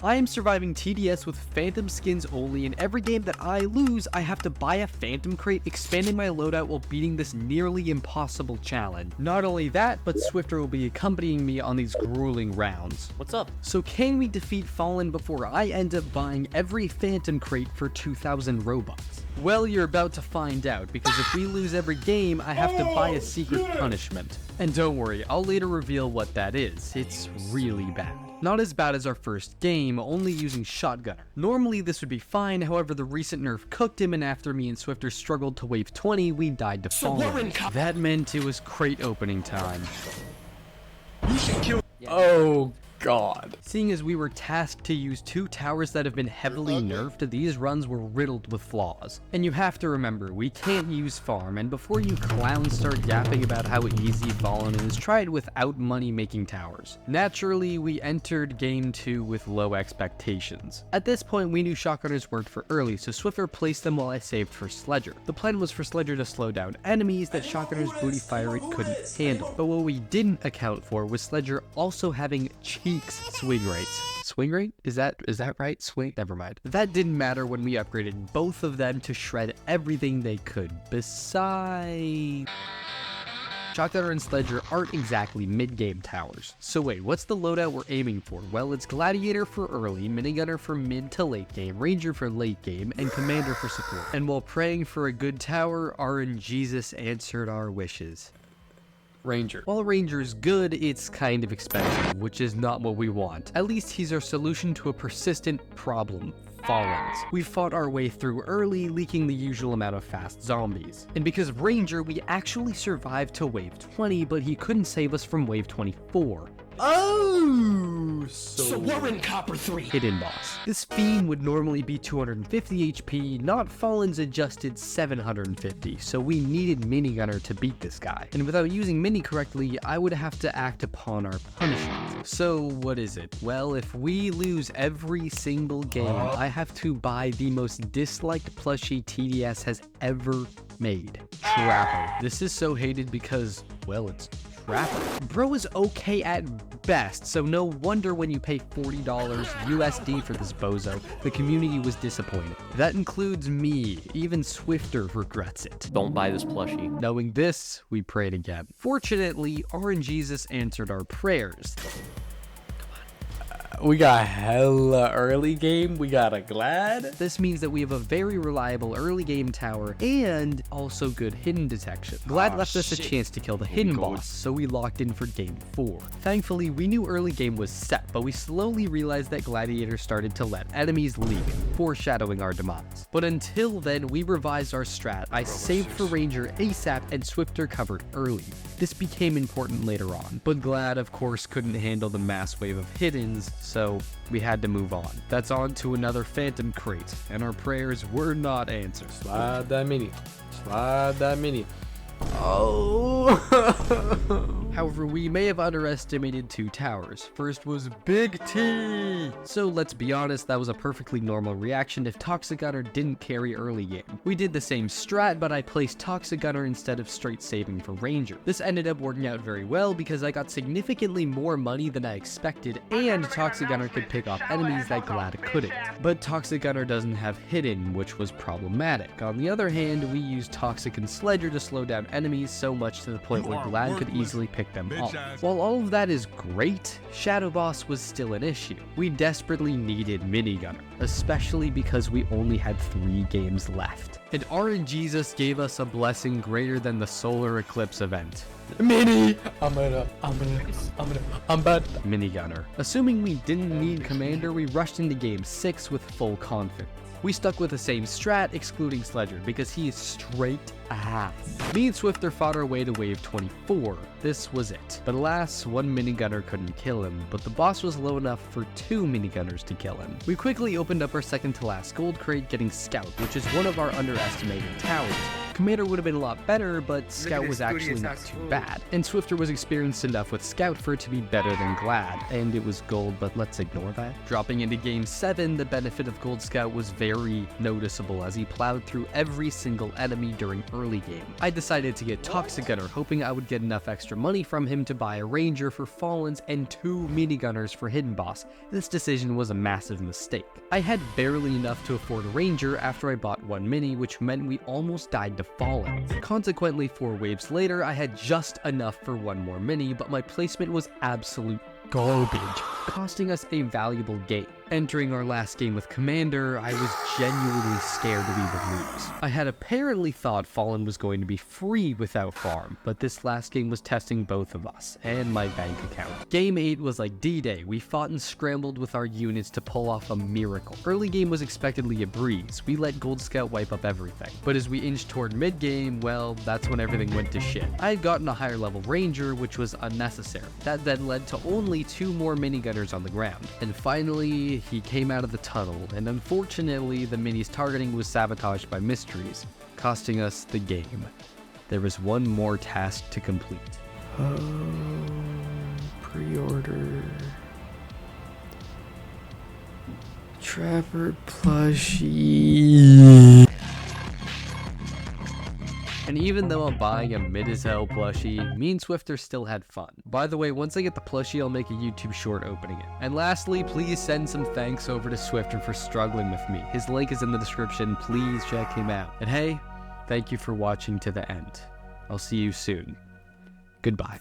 I am surviving TDS with phantom skins only, and every game that I lose, I have to buy a phantom crate, expanding my loadout while beating this nearly impossible challenge. Not only that, but Swifter will be accompanying me on these grueling rounds. What's up? So can we defeat Fallen before I end up buying every phantom crate for 2,000 Robux? Well, you're about to find out, because if we lose every game, I have to buy a secret punishment. And don't worry, I'll later reveal what that is. It's really bad. Not as bad as our first game, only using shotgunner. Normally this would be fine, however the recent nerf cooked him, and after me and Swifter struggled to wave 20, we died to Fallen. That meant it was crate opening time. You should kill. Oh God. Seeing as we were tasked to use 2 towers that have been heavily nerfed, these runs were riddled with flaws. And you have to remember, we can't use farm, and before you clowns start yapping about how easy Fallen is, try it without money making towers. Naturally, we entered game 2 with low expectations. At this point, we knew shotgunners worked for early, so Swifter placed them while I saved for Sledger. The plan was for Sledger to slow down enemies that shotgunners' booty fire rate couldn't handle. But what we didn't account for was Sledger also having swing rates. Swing rate? Is that right? Swing? Never mind. That didn't matter when we upgraded both of them to shred everything they could. Besides, Shotgunner and Sledger aren't exactly mid-game towers. So wait, what's the loadout we're aiming for? Well, it's Gladiator for early, Minigunner for mid to late game, Ranger for late game, and Commander for support. And while praying for a good tower, RNGesus answered our wishes. Ranger. While Ranger's good, it's kind of expensive, which is not what we want. At least he's our solution to a persistent problem. Fallens. We fought our way through early, leaking the usual amount of fast zombies. And because of Ranger, we actually survived to wave 20, but he couldn't save us from wave 24. Oh, so we're in Copper 3. Hidden boss. This fiend would normally be 250 HP, not Fallen's adjusted 750, so we needed Minigunner to beat this guy. And without using Mini correctly, I would have to act upon our punishment. So what is it? Well, if we lose every single game, I have to buy the most disliked plushie TDS has ever made. Trapper. This is so hated because, well, it's Trapper. Bro is okay at best, so no wonder when you pay $40 USD for this bozo, the community was disappointed. That includes me. Even Swifter regrets it. Don't buy this plushie. Knowing this, we prayed again. Fortunately, RNGesus answered our prayers. We got hella early game. We got a Glad. This means that we have a very reliable early game tower and also good hidden detection. Glad left us a chance to kill the hidden boss, so we locked in for game 4. Thankfully, we knew early game was set, but we slowly realized that Gladiator started to let enemies leak, foreshadowing our demise. But until then, we revised our strat. I saved for Ranger ASAP and Swifter covered early. This became important later on, but Glad of course couldn't handle the mass wave of hiddens, so we had to move on. That's on to another phantom crate, and our prayers were not answered. Slide that mini. Slide that mini. Oh! However, we may have underestimated 2 towers. First was Big T! So let's be honest, that was a perfectly normal reaction if Toxic Gunner didn't carry early game. We did the same strat, but I placed Toxic Gunner instead of straight saving for Ranger. This ended up working out very well because I got significantly more money than I expected, and Toxic Gunner could pick off enemies that Glad couldn't. But Toxic Gunner doesn't have hidden, which was problematic. On the other hand, we used Toxic and Sledger to slow down enemies so much to the point where Glad could easily pick them off. While all of that is great, Shadow Boss was still an issue. We desperately needed Minigunner, especially because we only had 3 games left. And RNGesus gave us a blessing greater than the solar eclipse event. Mini! I'm bad. Minigunner. Assuming we didn't need Commander, we rushed into game 6 with full confidence. We stuck with the same strat, excluding Sledger, because he is straight ass. Me and Swifter fought our way to wave 24. This was it. But alas, 1 minigunner couldn't kill him, but the boss was low enough for 2 minigunners to kill him. We quickly opened up our second to last gold crate, getting Scout, which is one of our underestimated towers. Commander would have been a lot better, but Scout was actually not too bad. And Swifter was experienced enough with Scout for it to be better than Glad, and it was gold, but let's ignore that. Dropping into Game 7, the benefit of Gold Scout was very noticeable as he plowed through every single enemy during early game. I decided to get Toxic Gunner, hoping I would get enough extra money from him to buy a Ranger for Fallens and 2 minigunners for Hidden Boss. This decision was a massive mistake. I had barely enough to afford a Ranger after I bought 1 mini, which meant we almost died to Fallens. Consequently, 4 waves later, I had just enough for 1 more mini, but my placement was absolute garbage, costing us a valuable game. Entering our last game with Commander, I was genuinely scared we would lose. I had apparently thought Fallen was going to be free without farm, but this last game was testing both of us, and my bank account. Game 8 was like D-Day. We fought and scrambled with our units to pull off a miracle. Early game was expectedly a breeze. We let Gold Scout wipe up everything. But as we inched toward mid-game, well, that's when everything went to shit. I had gotten a higher level Ranger, which was unnecessary. That then led to only 2 more minigunners on the ground. And finally, he came out of the tunnel, and unfortunately, the mini's targeting was sabotaged by mysteries, costing us the game. There was 1 more task to complete. Pre-order. Trapper plushie. And even though I'm buying a mid-as-hell plushie, me and Swifter still had fun. By the way, once I get the plushie, I'll make a YouTube short opening it. And lastly, please send some thanks over to Swifter for struggling with me. His link is in the description, please check him out. And hey, thank you for watching to the end. I'll see you soon. Goodbye.